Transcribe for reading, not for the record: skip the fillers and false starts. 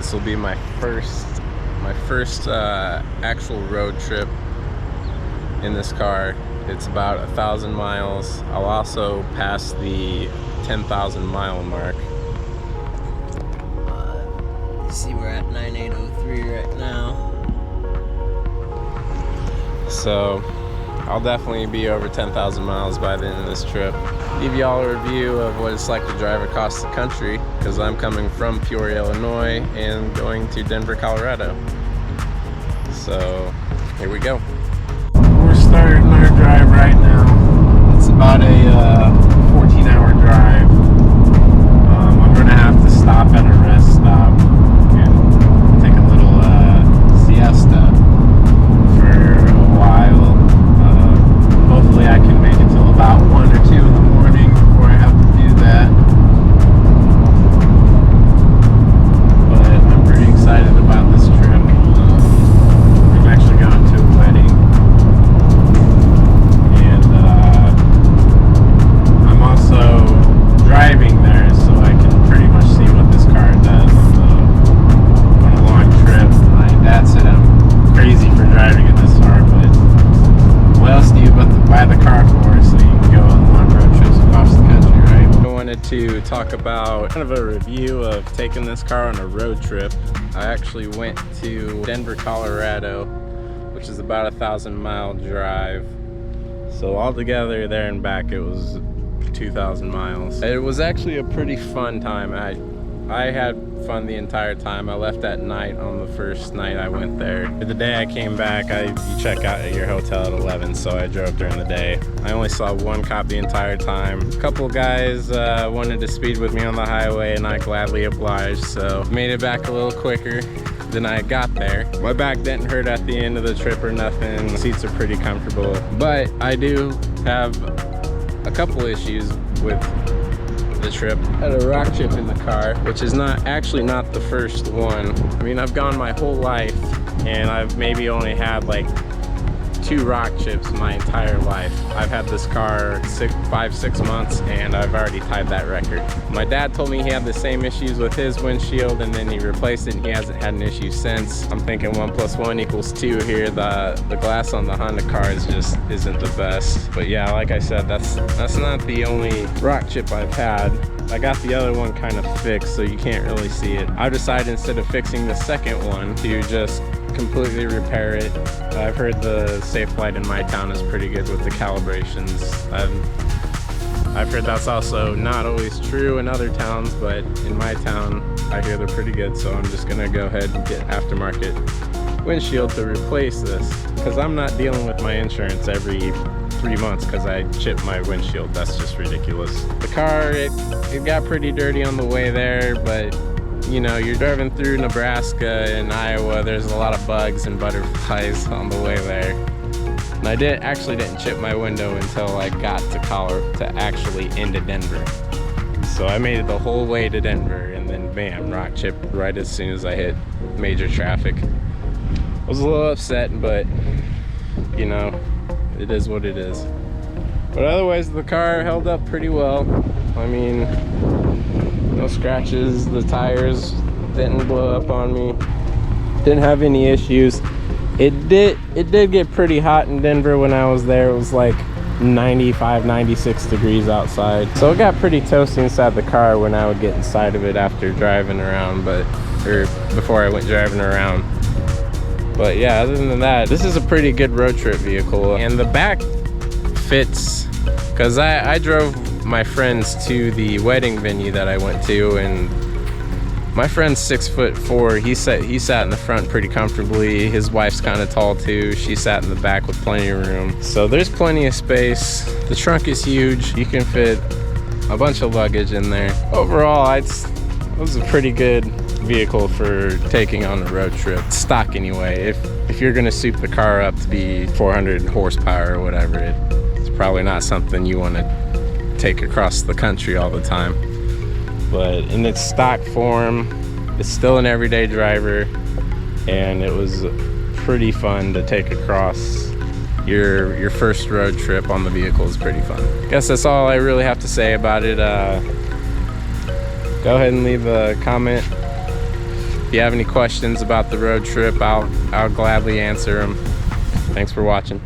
This will be my first actual road trip in this car. It's about 1,000 miles. I'll also pass the 10,000 mile mark. You see we're at 9803 right now. So I'll definitely be over 10,000 miles by the end of this trip. Give y'all a review of what it's like to drive across the country, because I'm coming from Peoria, Illinois and going to Denver, Colorado. So here we go. We're starting our drive right now. It's about a 14-hour drive. I'm gonna have to stop at a rest stop and take a little siesta for a while. Hopefully I can make it till about 1 or 2 in the morning before I have to do that. But I'm pretty excited about this trip. I'm actually going to a wedding. And I'm also driving there, so I can pretty much see what this car does on a long trip. My dad said I'm crazy for driving it this far, but what else do you but buy the car for, so you can go on long road trips across the country, right? I wanted to talk about kind of a review of taking this car on a road trip. I actually went to Denver, Colorado, which is about 1,000 mile drive. So altogether there and back it was 2,000 miles. It was actually a pretty fun time. I had fun the entire time. I left at night on the first night I went there. The day I came back, you check out at your hotel at 11, so I drove during the day. I only saw one cop the entire time. A couple guys wanted to speed with me on the highway, and I gladly obliged, so made it back a little quicker than I got there. My back didn't hurt at the end of the trip or nothing. The seats are pretty comfortable, but I do have a couple issues with the trip. I had a rock chip in the car, which is not the first one. I mean, I've gone my whole life and I've maybe only had like 2 rock chips my entire life. I've had this car 5-6 months and I've already tied that record. My dad told me he had the same issues with his windshield, and then he replaced it and he hasn't had an issue since. I'm thinking 1 + 1 = 2 here. The glass on the Honda cars just isn't the best. But yeah, like I said, that's not the only rock chip I've had. I got the other one kind of fixed, so you can't really see it. I decided instead of fixing the second one to just completely repair it. I've heard the safe light in my town is pretty good with the calibrations. I've heard that's also not always true in other towns, but in my town I hear they're pretty good, so I'm just gonna go ahead and get aftermarket windshield to replace this, because I'm not dealing with my insurance every 3 months because I chipped my windshield. That's just ridiculous. The car, it got pretty dirty on the way there, but you know, you're driving through Nebraska and Iowa, there's a lot of bugs and butterflies on the way there. And I actually didn't chip my window until I got to actually into Denver. So I made it the whole way to Denver, and then bam, rock chip right as soon as I hit major traffic. I was a little upset, but you know, it is what it is. But otherwise the car held up pretty well. I mean, no scratches, the tires didn't blow up on me, didn't have any issues. It did get pretty hot in Denver when I was there. It was like 95, 96 degrees outside. So it got pretty toasty inside the car when I would get inside of it after driving around, or before I went driving around. But yeah, other than that, this is a pretty good road trip vehicle. And the back fits, because I drove my friends to the wedding venue that I went to, and my friend's 6'4". He sat in the front pretty comfortably. His wife's kind of tall too. She sat in the back with plenty of room. So there's plenty of space. The trunk is huge. You can fit a bunch of luggage in there. Overall, it was a pretty good vehicle for taking on a road trip. Stock anyway. If you're gonna soup the car up to be 400 horsepower or whatever, it's probably not something you want to take across the country all the time. But in its stock form, it's still an everyday driver, and it was pretty fun to take across. Your first road trip on the vehicle is pretty fun. Guess that's all I really have to say about it. Go ahead and leave a comment If you have any questions about the road trip, I'll gladly answer them. Thanks for watching.